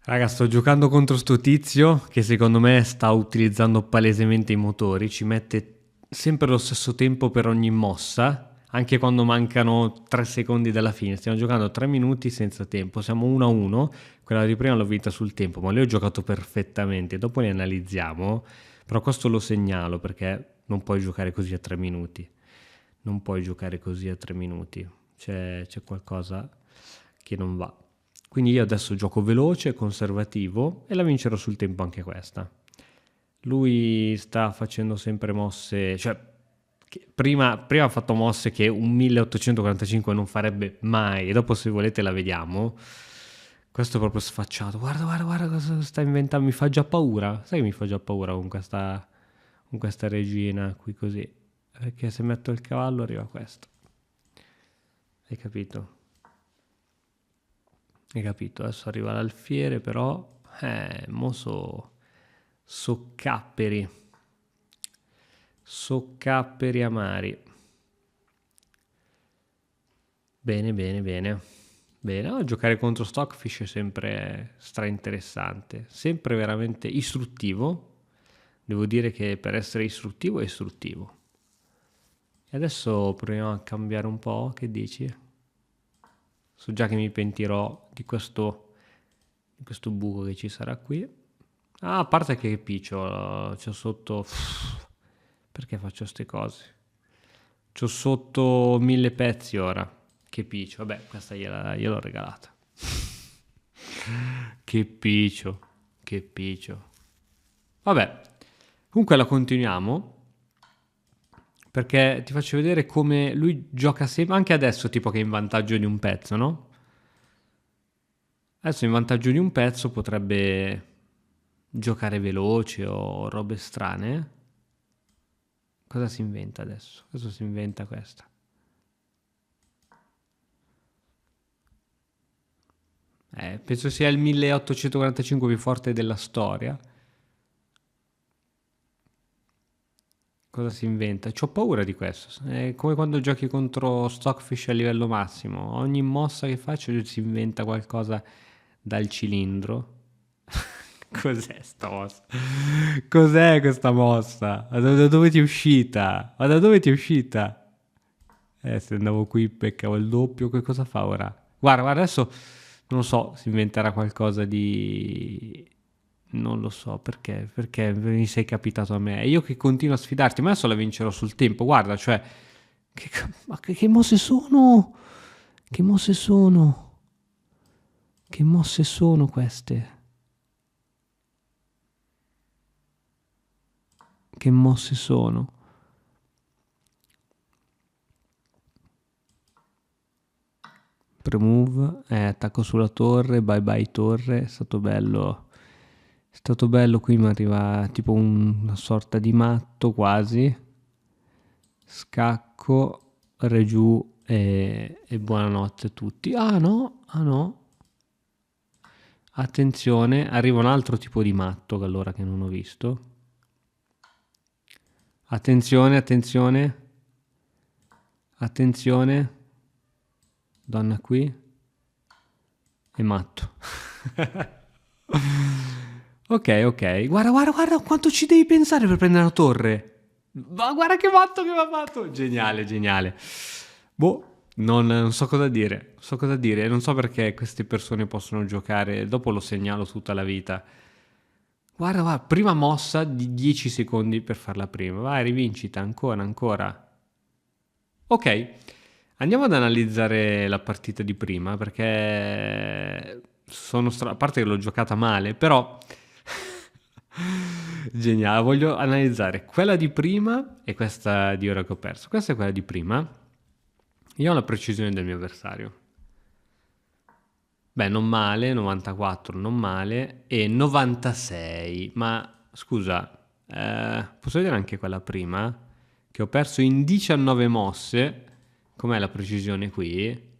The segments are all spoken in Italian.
Raga, sto giocando contro sto tizio che secondo me sta utilizzando palesemente i motori, ci mette sempre lo stesso tempo per ogni mossa, anche quando mancano 3 secondi dalla fine. Stiamo giocando 3 minuti senza tempo, siamo 1-1, quella di prima l'ho vinta sul tempo, ma lui ho giocato perfettamente, dopo li analizziamo, però questo lo segnalo perché non puoi giocare così a 3 minuti, non puoi giocare così a 3 minuti, c'è qualcosa che non va. Quindi io adesso gioco veloce, conservativo e la vincerò sul tempo anche questa. Lui sta facendo sempre mosse, cioè prima ha fatto mosse che un 1845 non farebbe mai, e dopo se volete la vediamo. Questo è proprio sfacciato. Guarda, guarda, guarda cosa sta inventando, mi fa già paura. Sai che mi fa già paura con questa regina qui così. Perché se metto il cavallo arriva questo. Hai capito? Hai capito? Adesso arriva l'alfiere, però. Soccapperi. Soccapperi amari. Bene, bene, bene. Bene, giocare contro Stockfish è sempre stra interessante. Sempre veramente istruttivo. Devo dire che per essere istruttivo è istruttivo. E adesso proviamo a cambiare un po'. Che dici? So già che mi pentirò di questo buco che ci sarà qui. Ah, a parte che piccio, c'ho sotto. Perché faccio queste cose? C'ho sotto 1000 pezzi ora. Che piccio, vabbè, questa gliel'ho regalata. Che piccio, che piccio. Vabbè, comunque la continuiamo. Perché ti faccio vedere come lui gioca sempre, anche adesso tipo che è in vantaggio di un pezzo, no? Adesso in vantaggio di un pezzo potrebbe giocare veloce o robe strane. Cosa si inventa adesso? Adesso si inventa questa. Penso sia il 1845 più forte della storia. Cosa si inventa? C'ho paura di questo. È come quando giochi contro Stockfish a livello massimo. Ogni mossa che faccio si inventa qualcosa dal cilindro. Cos'è sta mossa? Cos'è questa mossa? Da dove ti è uscita? Ma da dove ti è uscita? Se andavo qui peccavo il doppio, che cosa fa ora? Guarda, guarda, adesso non so, si inventerà qualcosa di. Non lo so perché mi sei capitato a me. E io che continuo a sfidarti, ma adesso la vincerò sul tempo. Guarda, cioè, ma che mosse sono? Che mosse sono? Che mosse sono queste? Che mosse sono? Premove, attacco sulla torre, bye bye torre, è stato bello. È stato bello, qui mi arriva tipo una sorta di matto quasi. Scacco, re giù e buonanotte a tutti. Ah no, ah no. Attenzione, arriva un altro tipo di matto che allora che non ho visto. Attenzione, attenzione. Attenzione. Donna qui. E matto. Ok, ok. Guarda, guarda, guarda quanto ci devi pensare per prendere la torre. Ma guarda che matto che mi ha fatto. Geniale, geniale. Boh, non so cosa dire. Non so cosa dire. Non so perché queste persone possono giocare. Dopo lo segnalo tutta la vita. Guarda, guarda, prima mossa di 10 secondi per farla prima. Vai, rivincita, ancora, ancora. Ok, andiamo ad analizzare la partita di prima perché a parte che l'ho giocata male, però geniale, voglio analizzare quella di prima e questa di ora che ho perso. Questa è quella di prima. Io ho la precisione del mio avversario. Beh, non male, 94 non male e 96. Ma scusa, posso vedere anche quella prima? Che ho perso in 19 mosse. Com'è la precisione qui?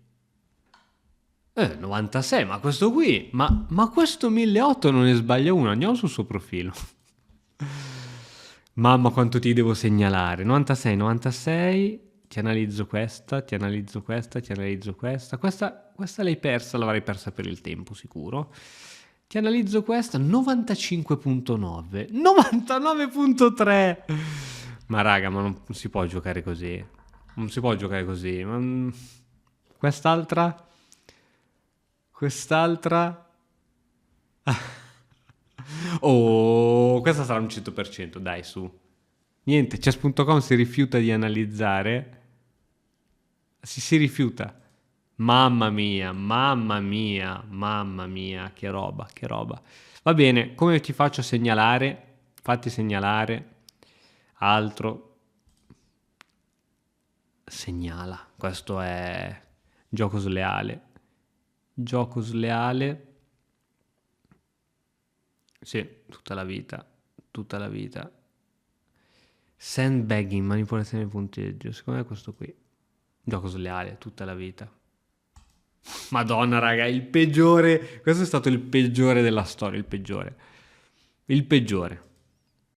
96, ma questo qui, ma questo 1800 non ne sbaglia uno, andiamo sul suo profilo. Mamma quanto ti devo segnalare, 96, 96, ti analizzo questa, ti analizzo questa, ti analizzo questa, questa l'hai persa, l'avrai persa per il tempo sicuro. Ti analizzo questa, 95.9, 99.3. Ma raga, ma non si può giocare così. Non si può giocare così. Quest'altra? Quest'altra? Oh, questa sarà un 100%, dai, su. Niente, chess.com si rifiuta di analizzare. Si rifiuta. Mamma mia, mamma mia, mamma mia, che roba, che roba. Va bene, come ti faccio segnalare? Fatti segnalare. Altro. Segnala. Questo è gioco sleale. Gioco sleale. Sì, tutta la vita. Tutta la vita. Sandbagging, manipolazione del punteggio. Secondo me è questo qui. Gioco sleale, tutta la vita. Madonna, raga, il peggiore. Questo è stato il peggiore della storia, il peggiore. Il peggiore.